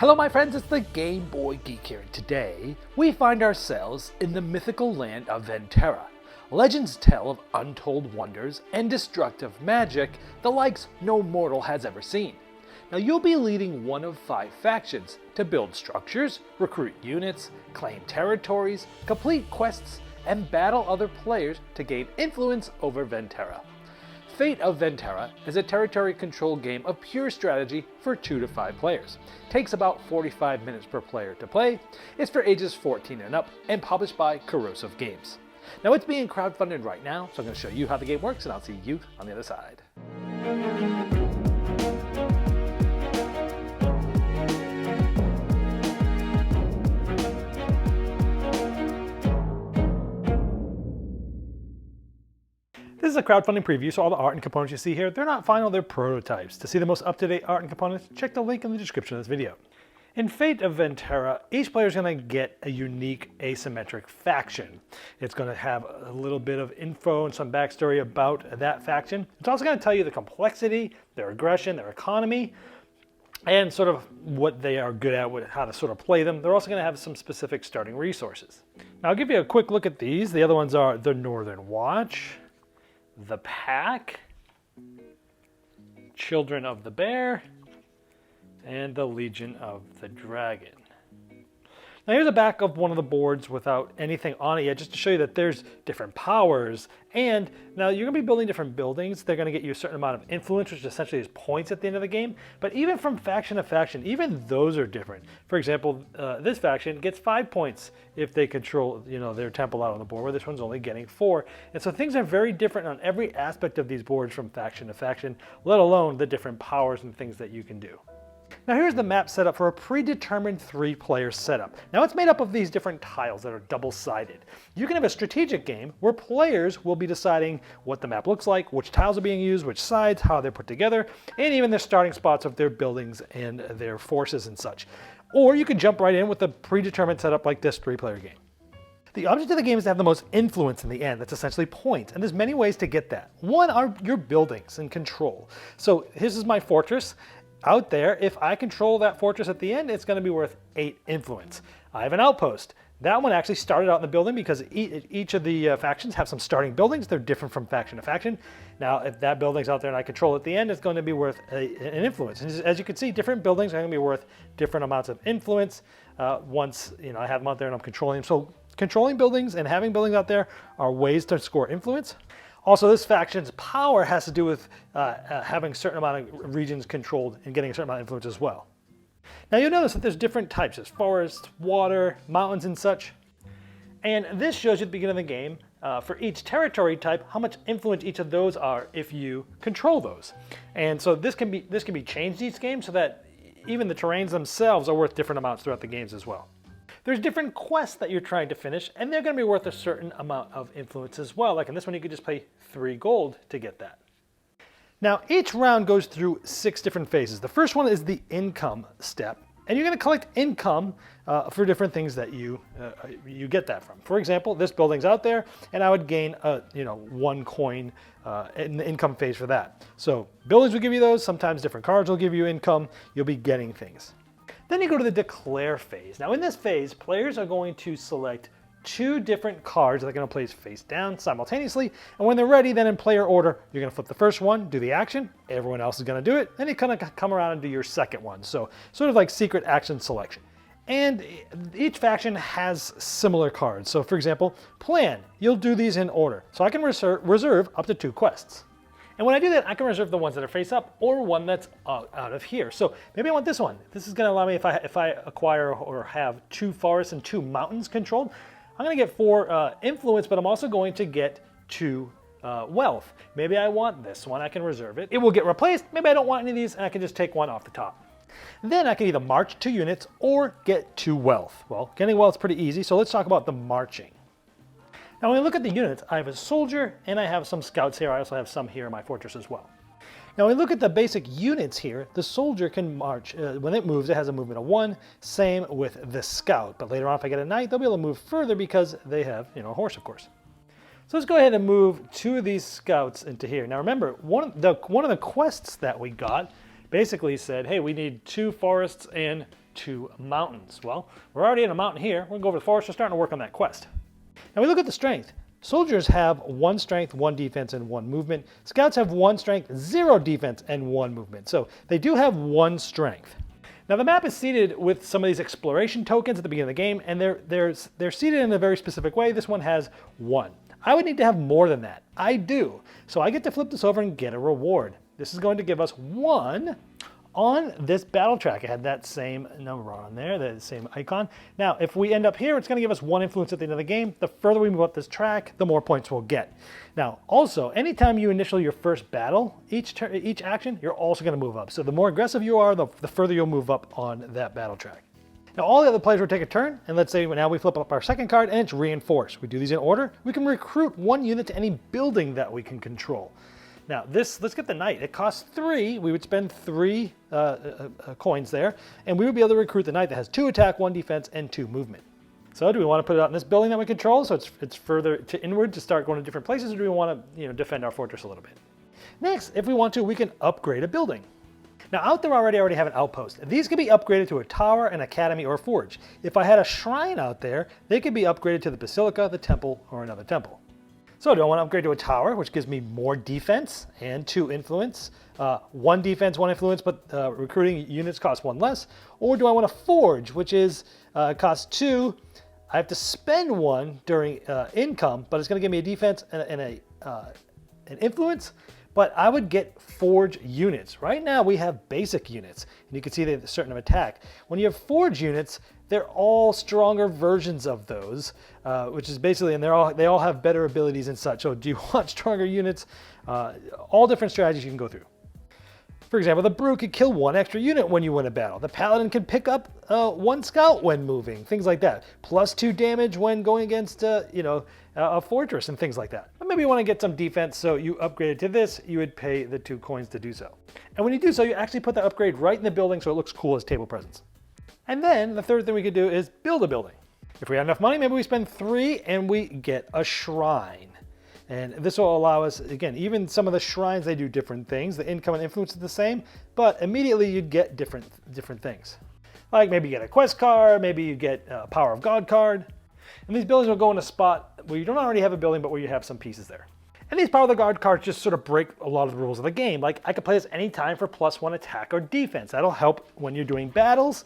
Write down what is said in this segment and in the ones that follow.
Hello my friends, it's the Game Boy Geek here, and today we find ourselves in the mythical land of Venterra. Legends tell of untold wonders and destructive magic the likes no mortal has ever seen. Now you'll be leading one of 5 factions to build structures, recruit units, claim territories, complete quests, and battle other players to gain influence over Venterra. Fate of Venterra is a territory control game of pure strategy for 2 to 5 players. Takes about 45 minutes per player to play. It's for ages 14 and up and published by Corrosive Games. Now it's being crowdfunded right now, so I'm going to show you how the game works and I'll see you on the other side. This is a crowdfunding preview, so all the art and components you see here, they're not final, they're prototypes. To see the most up-to-date art and components, check the link in the description of this video. In Fate of Venterra, each player is going to get a unique asymmetric faction. It's going to have a little bit of info and some backstory about that faction. It's also going to tell you the complexity, their aggression, their economy, and sort of what they are good at, how to sort of play them. They're also going to have some specific starting resources. Now I'll give you a quick look at these. The other ones are the Northern Watch, the Pack, Children of the Bear, and the Legion of the Dragon. Now here's a back of one of the boards without anything on it yet, just to show you that there's different powers. And now you're going to be building different buildings. They're going to get you a certain amount of influence, which essentially is points at the end of the game. But even from faction to faction, even those are different. For example, this faction gets 5 points if they control, their temple out on the board, where this one's only getting 4. And so things are very different on every aspect of these boards from faction to faction, let alone the different powers and things that you can do. Now here's the map setup for a predetermined 3-player setup. Now it's made up of these different tiles that are double-sided. You can have a strategic game where players will be deciding what the map looks like, which tiles are being used, which sides, how they're put together, and even their starting spots of their buildings and their forces and such. Or you can jump right in with a predetermined setup like this 3-player game. The object of the game is to have the most influence in the end. That's essentially points, and there's many ways to get that. One are your buildings and control. So this is my fortress. Out there, if I control that fortress at the end, it's going to be worth 8 influence. I have an outpost. That one actually started out in the building because each of the factions have some starting buildings. They're different from faction to faction. Now, if that building's out there and I control it at the end, it's going to be worth an influence. And as you can see, different buildings are going to be worth different amounts of influence once I have them out there and I'm controlling them. So controlling buildings and having buildings out there are ways to score influence. Also, this faction's power has to do with having a certain amount of regions controlled and getting a certain amount of influence as well. Now you'll notice that there's different types. There's forest, water, mountains, and such. And this shows you at the beginning of the game, for each territory type, how much influence each of those are if you control those. And so this can be changed each game so that even the terrains themselves are worth different amounts throughout the games as well. There's different quests that you're trying to finish, and they're going to be worth a certain amount of influence as well. Like in this one, you could just pay 3 gold to get that. Now, each round goes through 6 different phases. The first one is the income step, and you're going to collect income for different things that you get that from. For example, this building's out there, and I would gain 1 coin in the income phase for that. So buildings will give you those. Sometimes different cards will give you income. You'll be getting things. Then you go to the declare phase. Now in this phase, players are going to select 2 different cards that they're going to place face down simultaneously. And when they're ready, then in player order, you're going to flip the first one, do the action. Everyone else is going to do it. Then you kind of come around and do your second one. So sort of like secret action selection. And each faction has similar cards. So for example, plan, you'll do these in order. So I can reserve up to 2 quests. And when I do that, I can reserve the ones that are face up or one that's out of here. So maybe I want this one. This is going to allow me, if I acquire or have 2 forests and 2 mountains controlled, I'm going to get 4 influence, but I'm also going to get 2 wealth. Maybe I want this one. I can reserve it. It will get replaced. Maybe I don't want any of these, and I can just take one off the top. Then I can either march 2 units or get 2 wealth. Well, getting wealth is pretty easy, so let's talk about the marching. Now when we look at the units, I have a soldier and I have some scouts here. I also have some here in my fortress as well. Now when we look at the basic units here, the soldier can march, when it moves, it has a movement of 1, same with the scout. But later on, if I get a knight, they'll be able to move further because they have, a horse, of course. So let's go ahead and move 2 of these scouts into here. Now remember, one of the quests that we got basically said, hey, we need 2 forests and 2 mountains. Well, we're already in a mountain here. We're going to go over to the forest. We're starting to work on that quest. Now we look at the strength. Soldiers have 1 strength, 1 defense, and 1 movement. Scouts have 1 strength, 0 defense, and 1 movement. So they do have 1 strength. Now the map is seeded with some of these exploration tokens at the beginning of the game, and they're seeded in a very specific way. This one has 1. I would need to have more than that. I do. So I get to flip this over and get a reward. This is going to give us 1 on this battle track. It had that same number on there, the same icon. Now, if we end up here, it's going to give us 1 influence at the end of the game. The further we move up this track, the more points we'll get. Now, also, anytime you initial your first battle, each action, you're also going to move up. So the more aggressive you are, the further you'll move up on that battle track. Now, all the other players will take a turn, and let's say now we flip up our second card, and it's reinforced. We do these in order. We can recruit 1 unit to any building that we can control. Now let's get the knight. It costs 3. We would spend 3 coins there, and we would be able to recruit the knight that has 2 attack, 1 defense, and 2 movement. So do we want to put it out in this building that we control, so it's further to inward to start going to different places, or do we want to defend our fortress a little bit? Next, if we want to, we can upgrade a building. Now out there I already have an outpost. These can be upgraded to a tower, an academy, or a forge. If I had a shrine out there, they could be upgraded to the basilica, the temple, or another temple. So do I want to upgrade to a tower, which gives me more defense and 2 influence? 1 defense, 1 influence, but recruiting units cost 1 less. Or do I want a forge, which is costs 2. I have to spend 1 during income, but it's going to give me a defense and an influence. But I would get forge units. Right now we have basic units, and you can see they have a certain attack. When you have forge units, they're all stronger versions of those, which is basically, and they all have better abilities and such. So do you want stronger units? All different strategies you can go through. For example, the Brew could kill 1 extra unit when you win a battle. The Paladin can pick up 1 scout when moving, things like that. Plus 2 damage when going against a fortress and things like that. But maybe you want to get some defense, so you upgrade it to this. You would pay the 2 coins to do so. And when you do so, you actually put the upgrade right in the building so it looks cool as table presence. And then the third thing we could do is build a building. If we have enough money, maybe we spend 3 and we get a shrine. And this will allow us, again, even some of the shrines, they do different things. The income and influence is the same, but immediately you'd get different things. Like maybe you get a quest card, maybe you get a Power of God card. And these buildings will go in a spot where you don't already have a building, but where you have some pieces there. And these Power of the God cards just sort of break a lot of the rules of the game. Like I could play this anytime for +1 attack or defense. That'll help when you're doing battles.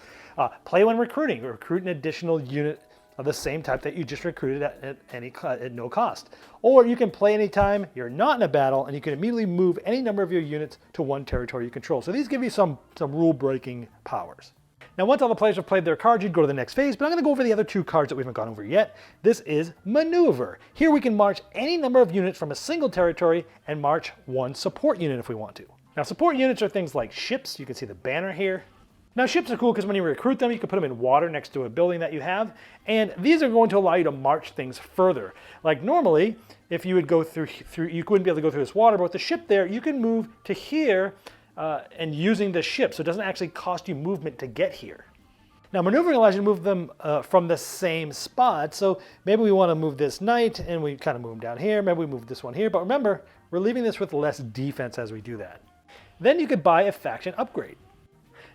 Play when recruiting. Recruit an additional unit of the same type that you just recruited at no cost. Or you can play anytime you're not in a battle, and you can immediately move any number of your units to 1 territory you control. So these give you some rule-breaking powers. Now once all the players have played their cards, you'd go to the next phase, but I'm going to go over the other 2 cards that we haven't gone over yet. This is Maneuver. Here we can march any number of units from a single territory and march 1 support unit if we want to. Now support units are things like ships. You can see the banner here. Now ships are cool because when you recruit them, you can put them in water next to a building that you have, and these are going to allow you to march things further. Like normally, if you would go through you wouldn't be able to go through this water, but with the ship there, you can move to here and using the ship, so it doesn't actually cost you movement to get here. Now maneuvering allows you to move them from the same spot, so maybe we want to move this knight, and we kind of move them down here, maybe we move this one here, but remember, we're leaving this with less defense as we do that. Then you could buy a faction upgrade.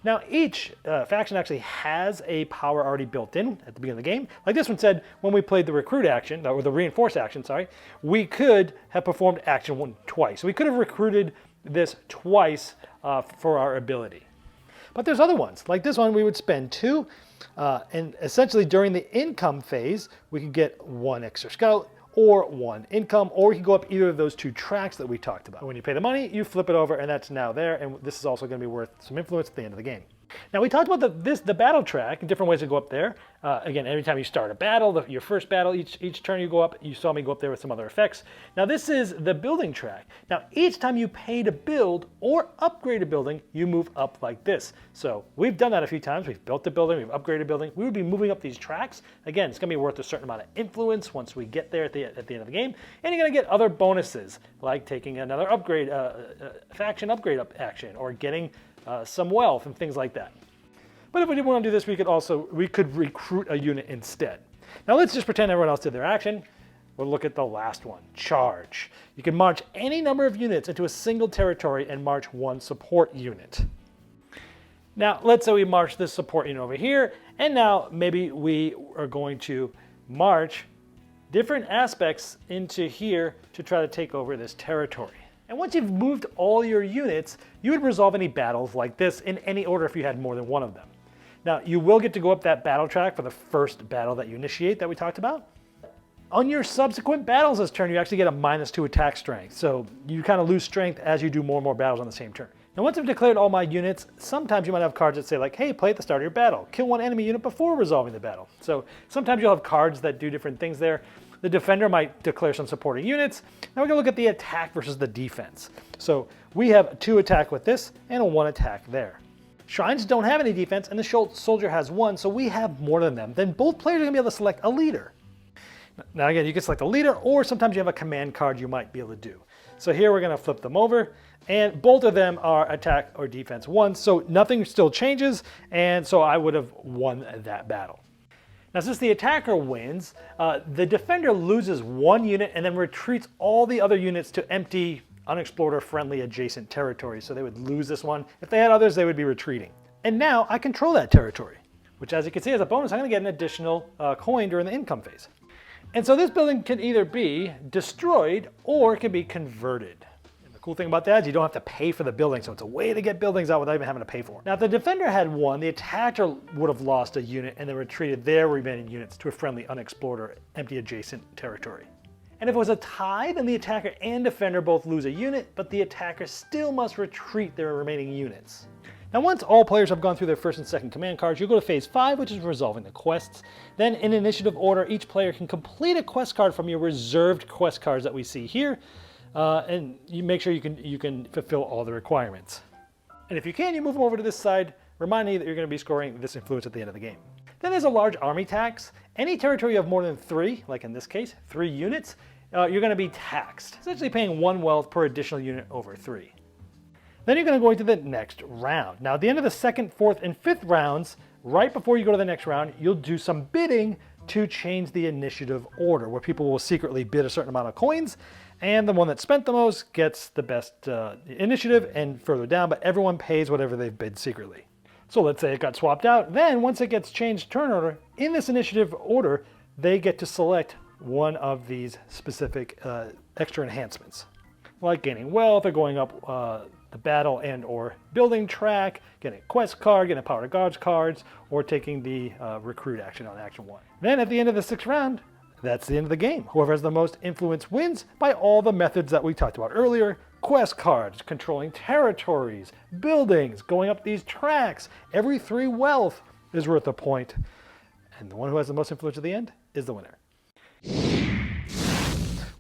Now each faction actually has a power already built in at the beginning of the game. Like this one said, when we played the recruit action, or the reinforce action, sorry, we could have performed action 1 twice. So we could have recruited this twice for our ability. But there's other ones. Like this one, we would spend 2, and essentially during the income phase, we could get 1 extra scout, or 1 income, or we can go up either of those 2 tracks that we talked about. When you pay the money, you flip it over, and that's now there, and this is also going to be worth some influence at the end of the game. Now we talked about the battle track and different ways to go up there. Again, every time you start a battle, your first battle, each turn you go up, you saw me go up there with some other effects. Now this is the building track. Now each time you pay to build or upgrade a building, you move up like this. So we've done that a few times. We've built a building, we've upgraded a building. We would be moving up these tracks. Again, it's going to be worth a certain amount of influence once we get there at the end of the game. And you're going to get other bonuses, like taking another upgrade, faction upgrade action, or getting some wealth and things like that. But if we didn't want to do this, we could recruit a unit instead. Now let's just pretend everyone else did their action. We'll look at the last one, Charge. You can march any number of units into a single territory and march 1 support unit. Now, let's say we march this support unit over here, and now maybe we are going to march different aspects into here to try to take over this territory. And once you've moved all your units, you would resolve any battles like this in any order if you had more than one of them. Now, you will get to go up that battle track for the first battle that you initiate that we talked about. On your subsequent battles this turn, you actually get a -2 attack strength. So you kind of lose strength as you do more and more battles on the same turn. Now, once I've declared all my units, sometimes you might have cards that say like, hey, play at the start of your battle. Kill one enemy unit before resolving the battle. So sometimes you'll have cards that do different things there. The defender might declare some supporting units. Now we're going to look at the attack versus the defense. So we have 2 attack with this and a 1 attack there. Shrines don't have any defense and the soldier has 1, so we have more than them. Then both players are going to be able to select a leader. Now again, you can select a leader, or sometimes you have a command card you might be able to do. So here we're going to flip them over, and both of them are attack or defense 1, so nothing still changes, and so I would have won that battle. Now since the attacker wins, the defender loses 1 unit and then retreats all the other units to empty, unexplored or friendly adjacent territories, so they would lose this one. If they had others, they would be retreating. And now I control that territory, which as you can see as a bonus, I'm going to get an additional coin during the income phase. And so this building can either be destroyed or it can be converted. And the cool thing about that is you don't have to pay for the building, so it's a way to get buildings out without even having to pay for them. Now if the defender had 1, the attacker would have lost a unit and then retreated their remaining units to a friendly, unexplored or empty adjacent territory. And if it was a tie, then the attacker and defender both lose a unit, but the attacker still must retreat their remaining units. Now once all players have gone through their first and second command cards, you go to phase 5, which is resolving the quests. Then in initiative order, each player can complete a quest card from your reserved quest cards that we see here, and you make sure you can fulfill all the requirements. And if you can, you move them over to this side, reminding you that you're going to be scoring this influence at the end of the game. Then there's a large army tax. Any territory you have more than 3, like in this case, 3 units, you're going to be taxed, essentially paying 1 wealth per additional unit over 3. Then you're going to go into the next round. Now at the end of the 2nd, 4th, and 5th rounds, right before you go to the next round, you'll do some bidding to change the initiative order, where people will secretly bid a certain amount of coins, and the one that spent the most gets the best initiative and further down, but everyone pays whatever they've bid secretly. So let's say it got swapped out. Then once it gets changed turn order, in this initiative order, they get to select one of these specific extra enhancements, like gaining wealth or going up the battle and or building track, getting a quest card, getting a power to guards cards, or taking the recruit action on action 1. Then at the end of the 6th round, that's the end of the game. Whoever has the most influence wins by all the methods that we talked about earlier. Quest cards, controlling territories, buildings, going up these tracks. Every 3 wealth is worth a point. And the one who has the most influence at the end is the winner.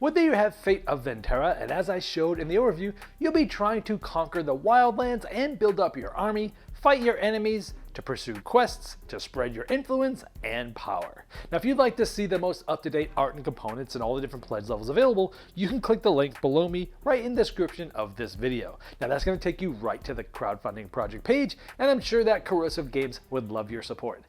Well, there you have Fate of Venterra, and as I showed in the overview, you'll be trying to conquer the wildlands and build up your army, fight your enemies, to pursue quests, to spread your influence and power. Now if you'd like to see the most up-to-date art and components and all the different pledge levels available, you can click the link below me right in the description of this video. Now that's going to take you right to the crowdfunding project page, and I'm sure that Corrosive Games would love your support.